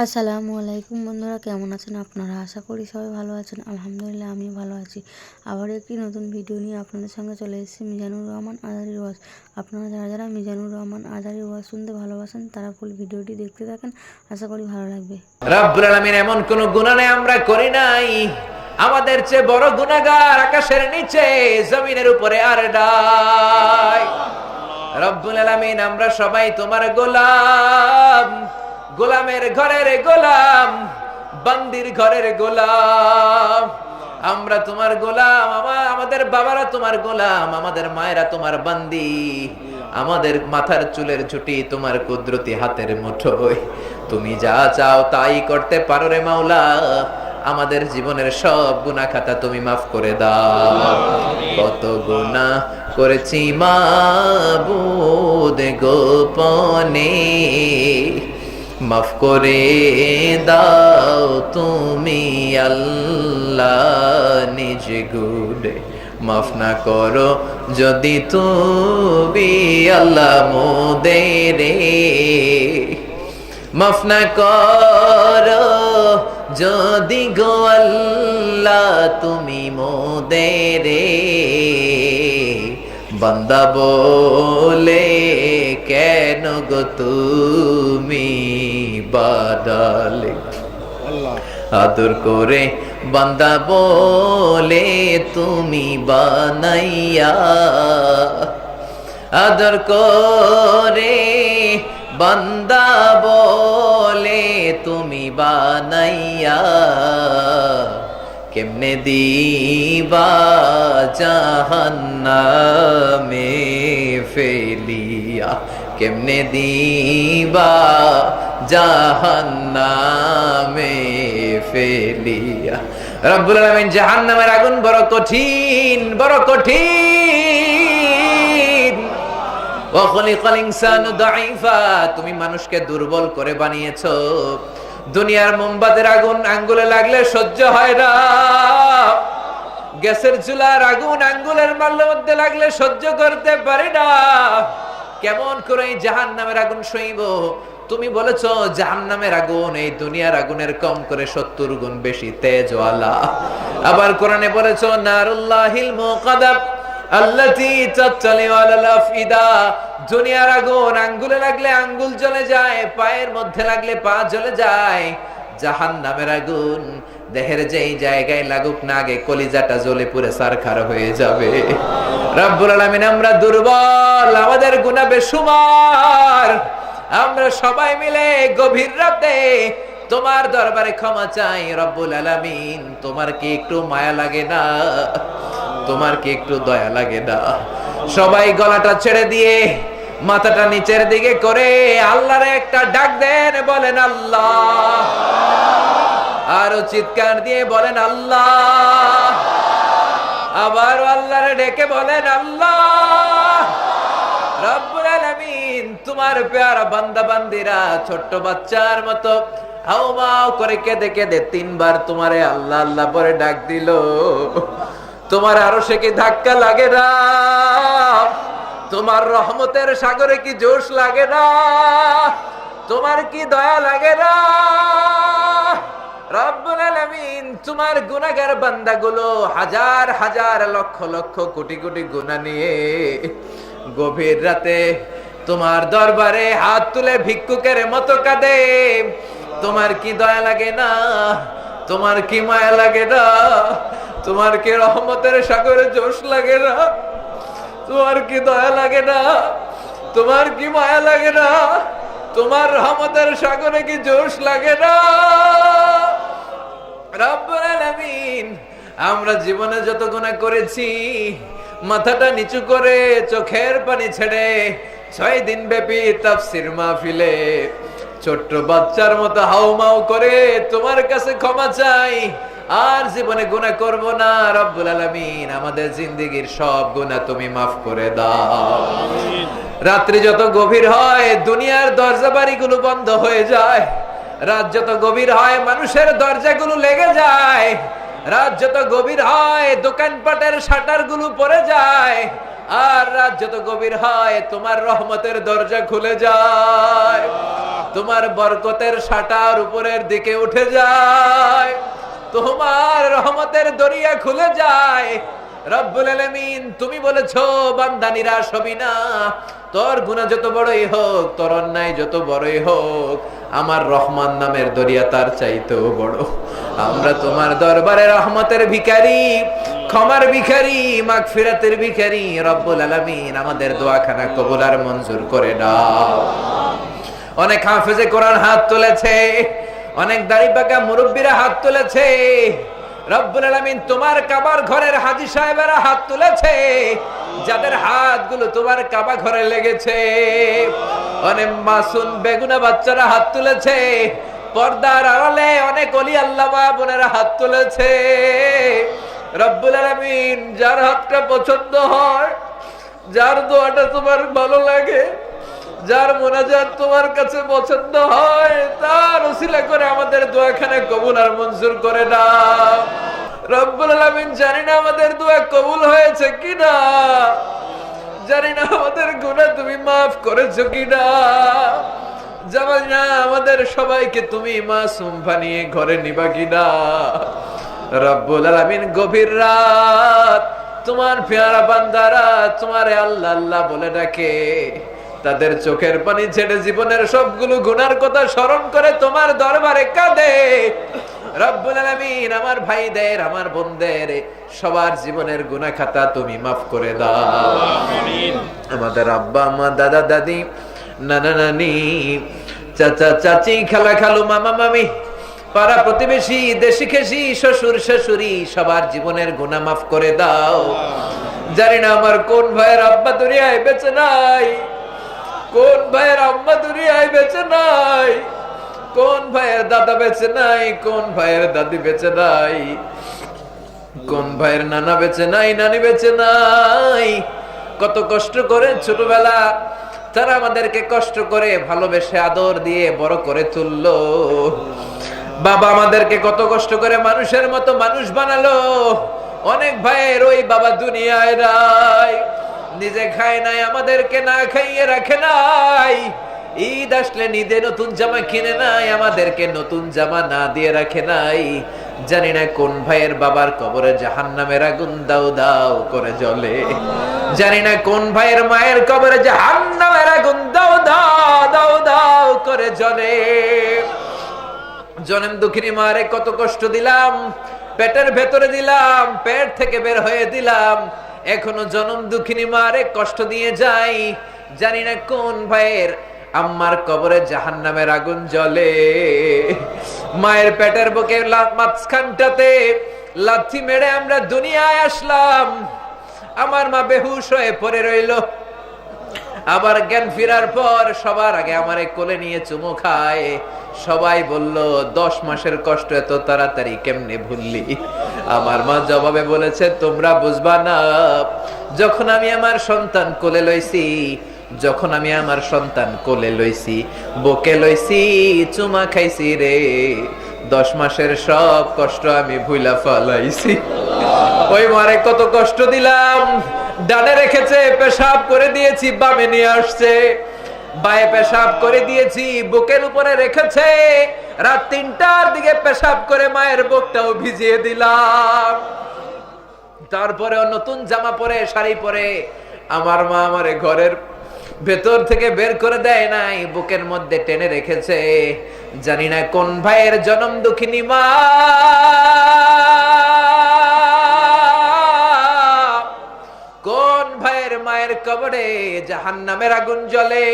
আসসালামু আলাইকুম বন্ধুরা, কেমন আছেন আপনারা? আশা করি সবাই ভালো আছেন। আলহামদুলিল্লাহ আমিও ভালো আছি। আবার একটি নতুন ভিডিও নিয়ে আপনাদের সঙ্গে চলে এসেছি মিজানুর রহমান আজারির ওয়াজ। আপনারা যারা যারা মিজানুর রহমান আজারির ওয়াজ শুনতে ভালোবাসেন তারা ফুল ভিডিওটি দেখতে থাকেন, আশা করি ভালো লাগবে। রব্বুল আলামিন এমন কোন গুনাহ নেই আমরা করি নাই, আমাদের চেয়ে বড় গুনাহগার আকাশের নিচে জমিনের উপরে আর নাই। রব্বুল আলামিন আমরা সবাই তোমার গোলাম, গোলামের ঘরের গোলাম, বান্দির ঘরের গোলাম। আমরা তোমার গোলাম, আমাদের বাবারা তোমার গোলাম, আমাদের মায়েরা তোমার বান্দি। আমাদের মাথার চুলের ঝুঁটি তোমার কুদরতি হাতের মুঠোয়। তুমি যা চাও তাই করতে পারো রে মাওলা। আমাদের জীবনের সব গুনাহ খাতা তুমি মাফ করে দাও। কত গুনাহ করেছি মাবুদ গোপনে, মাফ করে দাও তুমি আল্লাহ নিজ গুণে। মাফ না করো যদি তুমি আল্লাহ মোদেরে, মাফ না করো যদি গো আল্লাহ তুমি মোদেরে। বান্দা বলে কেন গো তুমি বাদালে, আদর করে বান্দা বলে তুমি বানাইয়া, আদর করে বান্দা বলে তুমি বানাইয়া। কেমনে দিবা জাহান্নামে ফেলিয়া, কেমনে দিবা জাহান্নামে ফেলিয়া। রব্বুল আলামিন জাহান্নামের আগুন বড় কঠিন, বড় কঠিন। ওয়া খালিকাল ইনসানু দাঈফা, তুমি মানুষকে দুর্বল করে বানিয়েছো। দুনিয়ার মোমবাতির আগুন আঙ্গুলে লাগলে সহ্য হয় না, গ্যাসের চুলার আগুন আঙ্গুলের মধ্যে লাগলে সহ্য করতে পারি না। কেমন করে জাহান্নামের আগুন সইব? তুমি বলেছো জাহান্নামের আগুন এই দুনিয়ার আগুনের কম করে 70 গুণ বেশি তেজওয়ালা। আবার কোরআনে বলেছো নারুল্লাহিল মুকাদ্দাব আল্লাতী তাতালিউ আলাল আফইদা, দুনিয়ার আগুন আঙ্গুলে লাগলে আঙ্গুল জ্বলে যায়, পায়ের মধ্যে লাগলে পা জ্বলে যায়। জাহান্নামের আগুন দেহের যেই জায়গায় লাগুক না, আগে কলিজাটা জ্বলে পুড়ে ছারখার হয়ে যাবে। রব্বুল আলামিন আমরা দুর্বল, আমাদের গুনাহ বেশুমার। আমরা সবাই মিলে গভীর রাতে তোমার দরবারে ক্ষমা চাই। রব্বুল আলামিন তোমার কি একটু মায়া লাগে না? তোমার কি একটু দয়া লাগে না? সবাই গলাটা ছেড়ে দিয়ে মাথাটা নিচের দিকে করে আল্লাহরে একটা ডাক দেন, বলেন আল্লাহ। আরো চিৎকার দিয়ে বলেন আল্লাহ। আবার আল্লাহরে ডেকে বলেন আল্লাহ। রব্বুল আলামিন তোমার প্যারা বান্দা বান্দিরা ছোট্ট বাচ্চার মতো হাউমাউ করে কেঁদে কেঁদে 3 বার তোমারে আল্লাহ আল্লাহ বলে ডাক দিল। তোমার আরশে কি ধাক্কা লাগে না? তোমার রহমতের সাগরে কি জোশ লাগে না? তোমার কি দয়া লাগে না? রব্বুল আলামিন তোমার গুনাহগার বান্দাগুলো হাজার হাজার লক্ষ লক্ষ কোটি কোটি গুনাহ নিয়ে গভীর রাতে তোমার দরবারে হাত তুলে ভিক্ষুকের মতো কাঁদে। তোমার কি দয়া লাগে না? তোমার কি মায়া লাগে না? তোমার কি রহমতের সাগরে জোশ লাগে না? তোমার কি দয়া লাগে না? তোমার কি মায়া লাগে না? তোমার রহমতের সাগরে কি জোশ লাগে না? রব্বুল আলামিন আমরা জীবনে যত গুনাহ করেছি, মাথাটা নিচু করে চোখের পানি ছেড়ে 6 দিন ব্যাপী তাফসীর মাহফিলে ছোট্ট বাচ্চার মতো হাউমাউ করে তোমার কাছে ক্ষমা চাই। আর জীবনে গুনাহ করব না। রব্বুল আলামিন আমাদের জিন্দেগীর সব গুনাহ তুমি মাফ করে দাও। রাত্রি যত গভীর হয় দুনিয়ার দরজা বাড়িগুলো বন্ধ হয়ে যায়। রাত যত গভীর হয় মানুষের দরজাগুলো লেগে যায়। রাত যত গভীর হয় দোকানপাটের শাটার গুলো পড়ে যায়। আর রাত যত গভীর হয় তোমার রহমতের দরজা খুলে যায়। তোমার বরকতের শাটার উপরের দিকে উঠে যায়, তোমার রহমতের দরিয়া খুলে যায়। রব্বুল আলামিন তুমি বলেছো বান্দা নিরাশ হবি না, তোর গুনাহ যত বড়ই হোক, তোর অন্যায় যত বড়ই হোক, আমার রহমান নামের দরিয়া তার চাইতেও বড়। আমরা তোমার দরবারে রহমতের ভিখারি, ক্ষমার ভিখারি, মাগফিরাতের ভিখারি। রব্বুল আলামিন আমাদের দোয়াখানা কবুল আর মঞ্জুর করে দাও। অনেক হাফেজে কোরআন হাত তুলেছে, অনেক দাড়ি পাকা মুরব্বীরা হাত তুলেছে। রব্বুল আলামিন তোমার কাবার ঘরের হাজী সাহেবেরা হাত তুলেছে, যাদের হাতগুলো তোমার কাবা ঘরে লেগেছে। অনেক মাসুম বেগুনা বাচ্চারা হাত তুলেছে, পর্দার আড়ালে অনেক ওলি আল্লাহ মা বোনেরা হাত তুলেছে। রব্বুল আলামিন যার হাতটা পছন্দ হয়, যার দোয়াটা তোমার ভালো লাগে, যার মোনাজাত তোমার কাছে পছন্দ হয়, তার ওসিলা করে আমাদের দোয়াখানা কবুল আর মঞ্জুর করে দাও। রব্বুল আলামিন জানি না আমাদের দোয়া কবুল হয়েছে কিনা, জানি না আমাদের গুনাহ তুমি মাফ করেছো কিনা, জানি না আমাদের সবাইকে তুমি মাসুম বানিয়ে ঘরে নিবা কিনা। রব্বুল আলামিন গভীর রাত তোমার পেয়ারা বান্দারা তোমারে আল্লাহ আল্লাহ বলে ডাকে, তাদের চোখের পানি ছেড়ে জীবনের সবগুলো গুনার কথা স্মরণ করে তোমার দরবারে কাঁদে। রব্বুল আলামিন আমার ভাইদের, আমার বোনদের সবার জীবনের গুনাহ খাতা তুমি মাফ করে দাও। আমিন। আমাদের আব্বা আম্মা, দাদা দাদি, নানা নানি, চাচা চাচি, খালা খালু, মামা মামি, পাড়া প্রতিবেশী, দেশি খেসি, শ্বশুর শাশুড়ি, সবার জীবনের গুনাহ মাফ করে দাও। জানি না আমার কোন ভাইয়ের আব্বা দুনিয়ায় বেঁচে নাই, কোন ভাইয়ের আম্মা দুনিয়ায় বেঁচে নাই, কোন ভাইয়ের দাদা বেঁচে নাই, কোন ভাইয়ের দাদি বেঁচে নাই, কোন ভাইয়ের নানা বেঁচে নাই, নানি বেঁচে নাই। কত কষ্ট করে ছোটবেলা তারা আমাদেরকে কষ্ট করে ভালোবেসে আদর দিয়ে বড় করে তুললো। বাবা আমাদেরকে কত কষ্ট করে মানুষের মতো মানুষ বানালো। অনেক ভাইয়ের ওই বাবা দুনিয়ায় নাই, নিজে খায় নাই, আমাদেরকে না খাইয়ে রাখে নাই। ঈদ আসলে ঈদে নতুন জামা কিনে নাই, আমাদেরকে নতুন জামা না দিয়ে রাখে নাই। জানি না কোন ভাইয়ের বাবার কবরে জাহান্নামের আগুন দাউ দাউ করে জ্বলে, জানি না কোন ভাইয়ের মায়ের কবরে জাহান্নামের আগুন দাউ দাউ দাউ দাউ করে জ্বলে। জনম দুঃখিনী মারে কত কষ্ট দিলাম, পেটের ভেতরে দিলাম, পেট থেকে বের হয়ে দিলাম, এখনো জনম দুঃখিনী মারে কষ্ট দিয়ে যাই। জানি না কোন ভাইয়ের আম্মার কবরে জাহান্নামের আগুন জ্বলে। মায়ের পেটের বুকে মাঝখানটাতে লাথি মেরে আমরা দুনিয়ায় আসলাম, আমার মা বেহুশ হয়ে পড়ে রইল। আবার জ্ঞান ফেরার পর সবার আগে আমারে কোলে নিয়ে চুমু খায়। সবাই বলল 10 মাসের কষ্ট এত তাড়াতাড়ি কেমনে ভুললি? আমার মা জবাবে বলেছে, তোমরা বুঝবা না, যখন আমি আমার সন্তান কোলে লইছি, যখন আমি আমার সন্তান কোলে লইছি, বুকে লইছি, চুমা খাইছি রে, 10 মাসের সব কষ্ট আমি ভুলা ফলাইছি। ওই মারে কত কষ্ট দিলাম, ডানে রেখেছে, পেশাব করে দিয়েছি, বামে নিয়ে আসছে, বায়ে পেশাব করে দিয়েছি, বুকের উপরে রেখেছে, রাত 3টার দিকে পেশাব করে মায়ের বুকটাও ভিজিয়ে দিলাম। তারপরে নতুন জামা পরে, শাড়ি পরে আমার মা আমারে ঘরের ভেতর থেকে বের করে দেয় নাই, বুকের মধ্যে টেনে রেখেছে। জানি না কোন ভাইয়ের জনম দুঃখিনী মা কোন ভাইয়ের মায়ের কবরে জাহান্নামের আগুন জ্বলে,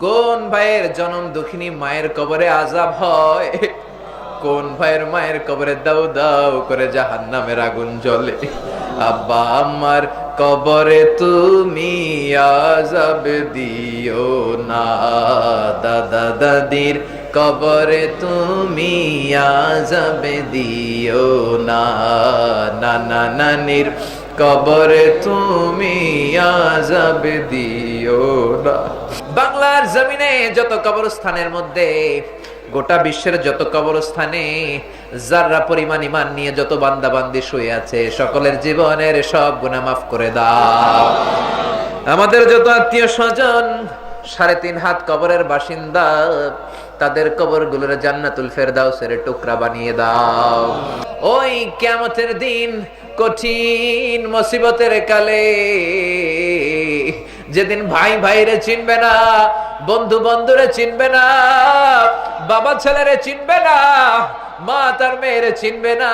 কোন ভাইয়ের জনম দুঃখিনী মায়ের কবরে আযাব হয়, কোন ভাইয়ের মায়ের কবরে দাউ দাউ করে জাহান্নামের আগুন জ্বলে। আব্বা আম্মার কবরে তুমি আযাব দিও না, দাদা দাদির কবরে তুমি আযাব দিও না, নানা নানির কবরে তুমি আযাব দিও না। বাংলার জমিনে যত কবরস্থানের মধ্যে, গোটা বিশ্বের যত কবরস্থানে যারা পরিমাণ ঈমান নিয়ে যত বান্দা বান্দি শুয়ে আছে, সকলের জীবনের সব গুনাহ মাফ করে দাও। আমাদের যত আত্মীয় স্বজন 3.5 হাত কবরের বাসিন্দা, তাদের কবরগুলোর জান্নাতুল ফেরদাউসের টুকরা বানিয়ে দাও। ওই কিয়ামতের দিন কঠিন মুসিবতের কালে, যেদিন ভাই ভাইরে চিনবে না, বন্ধু বন্ধুরে চিনবে না, বাবা ছেলেরে চিনবে না, মা তার মেয়েরে চিনবে না,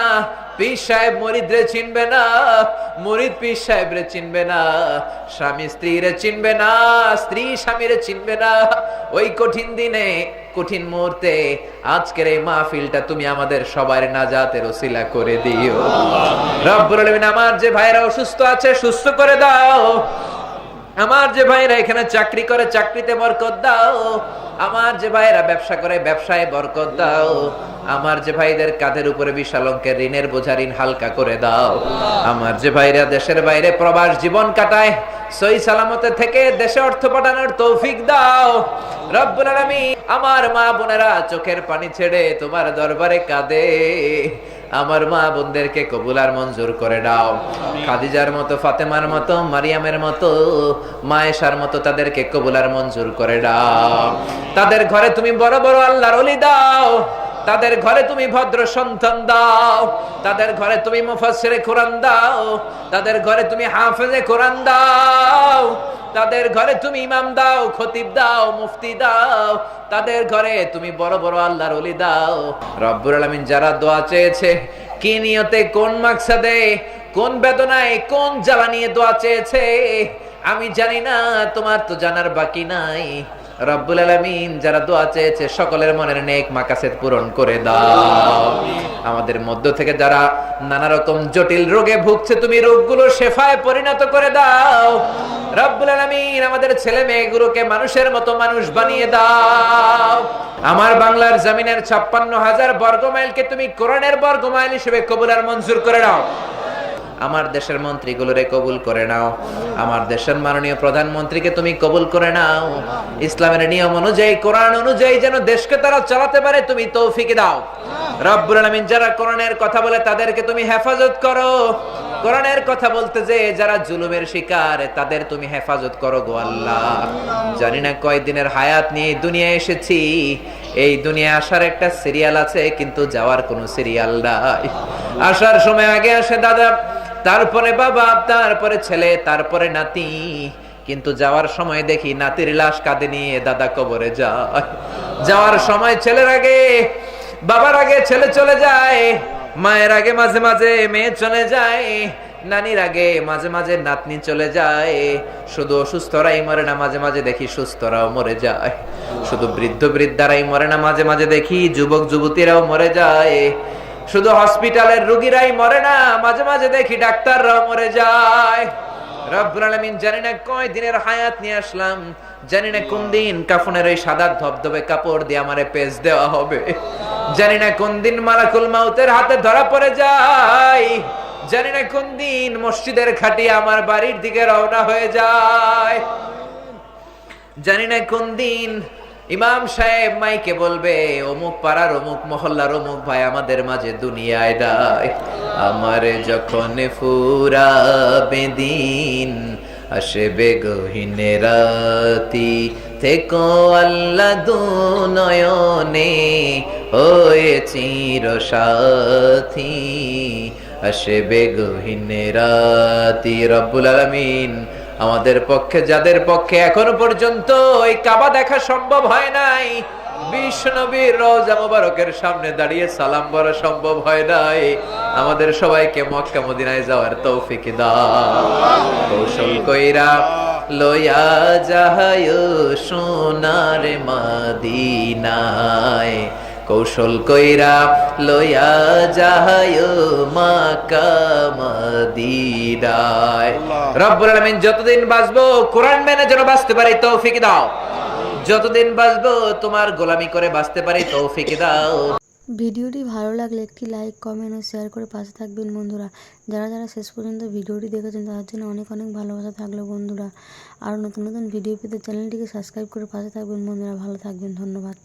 পীর সাহেব মুরিদরে চিনবে না, মুরিদ পীর সাহেবরে চিনবে না, স্বামী স্ত্রীরে চিনবে না, স্ত্রী স্বামীরে চিনবে না। ওই কঠিন দিনে, কঠিন মুহূর্তে আজকের এই মাহফিলটা তুমি আমাদের সবার নাজাতের ওসিলা করে দিও রব্বুল আলামিন। আমার যে ভাইরা অসুস্থ আছে সুস্থ করে দাও, আমার যে ভাইরা এখানে চাকরি করে চাকরিতে বরকত দাও, আমার যে ভাইরা ব্যবসা করে ব্যবসায় বরকত দাও, আমার যে ভাইদের কাঁধের উপরে বিশাল অঙ্কের ঋণের বোঝা ঋণ হালকা করে দাও, আমার যে ভাইরা দেশের বাইরে প্রবাস জীবন কাটায় সহি সালামতে থেকে দেশে অর্থ পাঠানোর তৌফিক দাও রব্বুল আলামিন। আমার মা বোনেরা চোখের পানি ছেড়ে তোমার দরবারে কাঁদে, আমার মা বোনদেরকে কবুল আর মঞ্জুর করে দাও। খাদিজার মতো, ফাতেমার মতো, মারিয়ামের মতো, মায়েশার মতো তাদেরকে কবুল আর মঞ্জুর করে দাও। তাদের ঘরে তুমি বড় বড় আল্লাহর ওলি দাও, তাদের ঘরে তুমি ভদ্র সন্তান দাও, তাদের ঘরে তুমি মুফাসসিরে কোরআন দাও, তাদের ঘরে তুমি হাফেজে কোরআন দাও, তাদের ঘরে তুমি ইমাম দাও, খতিব দাও, মুফতি দাও, তাদের ঘরে তুমি বড় বড় আল্লাহর ওলি দাও রব্বুল আলামিন। যারা দোয়া চেয়েছে, কি নিয়তে, কোন মাকসাদে, কোন বেদনায়, কোন জ্বালা নিয়ে দোয়া চেয়েছে আমি জানি না, তোমার তো জানার বাকি নাই রব্বুল আলামিন। যারা দোয়া চেয়েছে সকলের মনের নেক মাকাসেদ পূরণ করে দাও। আমাদের মধ্য থেকে যারা নানা রকম জটিল রোগে ভুগছে তুমি রোগগুলো শেফায় পরিণত করে দাও রব্বুল আলামিন। আমাদের ছেলে মেয়েগুলোকে মানুষের মতো মানুষ বানিয়ে দাও। আমার বাংলার জমিনের 56,000 বর্গমাইলকে তুমি কোরআনের বর্গমাইল হিসেবে কবুল আর মঞ্জুর করে নাও। আমার দেশের মন্ত্রীগুলোরে কবুল করে নাও, আমার দেশের মাননীয় প্রধানমন্ত্রীকে তুমি কবুল করে নাও। ইসলামের নিয়ম অনুযায়ী, কোরআন অনুযায়ী যেন দেশকে তারা চালাতে পারে তুমি তৌফিক দাও রব্বুল আলামিন। যারা কোরআনের কথা বলে তাদেরকে তুমি হেফাজত করো, কোরআনের কথা বলতে যে যারা জুলুমের শিকার তাদের তুমি হেফাজত করো গো আল্লাহ। জানি না কয়দিনের হায়াত নিয়ে দুনিয়ায় এসেছি, এই দুনিয়ায় আসার একটা সিরিয়াল আছে কিন্তু যাওয়ার কোনো সিরিয়াল নাই। আসার সময় আগে আসে দাদা, তারপরে বাবা, তারপরে ছেলে, তারপরে নাতি, কিন্তু যাওয়ার সময় দেখি নাতির লাশ কাঁধে নিয়ে দাদা কবরে যায়। যাওয়ার সময় ছেলের আগে, বাবার আগে ছেলে চলে যায়, মায়ের আগে মাঝে মাঝে মেয়ে চলে যায়, নানির আগে মাঝে মাঝে নাতনি চলে যায়। শুধু অসুস্থরাই মরে না, মাঝে মাঝে দেখি সুস্থরাও মরে যায়। শুধু বৃদ্ধ বৃদ্ধারাই মরে না, মাঝে মাঝে দেখি যুবক যুবতীরাও মরে যায়। শুধু হসপিটালের রোগীরাই মরে না, মাঝে মাঝে দেখি ডাক্তাররাও মরে যায় রব্বুল আলামিন। জানি না কয় দিনের হায়াত নিয়ে আসলাম, জানি না কোন দিন কাফনের ওই সাদা ধবধবে কাপড় দিয়ে আমারে পেঁচ দেওয়া হবে, জানি না কোন দিন মালাকুল মাউতের হাতে ধরা পড়ে যায়, জানি না কোন দিন মসজিদের খাটি আমার বাড়ির দিকে রওনা হয়ে যায়, জানি না কোন দিন ইমাম সাহেব মাইকে বলবে অমুক পাড়ার অমুক মহল্লার অমুক ভাই আমাদের মাঝে দুনিয়ায় নাই। আমারে যখন ফুরাবে দিন, আসবে গহীন রাতি, থেকো আল্লাহ দুনয়নে হয়ে চির সাথী, আসবে গহীন রাতি। রব্বুল আলামিন আমাদের পক্ষে, যাদের পক্ষে এখনো পর্যন্ত এই কাবা দেখা সম্ভব হয় নাই, বিশ্ব নবীর রওজা মুবারকের সামনে দাঁড়িয়ে সালাম বলা সম্ভব হয় নাই, আমাদের সবাইকে মক্কা মদিনায় যাওয়ার তৌফিক দাও। কৌশল কইরা লইয়া যাহায় সোনার মদিনায়, কৌশল কইরা লইয়া যাহায় মক্কা মদিনায়। রব্বুল আলামিন যতদিন বাঁচবো কোরআন মেনে যেন বাঁচতে পারি তৌফিক দাও, যতদিন বাঁচবো তোমার গোলামি করে বাঁচতে পারি তৌফিক দাও। ভিডিওটি ভালো লাগলে একটি লাইক, কমেন্ট ও শেয়ার করে পাশে থাকবেন বন্ধুরা। যারা যারা শেষ পর্যন্ত ভিডিওটি দেখেছেন তাদের জন্য অনেক অনেক ভালোবাসা থাকলো বন্ধুরা। আর নতুন নতুন ভিডিও পেতে চ্যানেলটিকে সাবস্ক্রাইব করে পাশে থাকবেন বন্ধুরা। ভালো থাকবেন, ধন্যবাদ।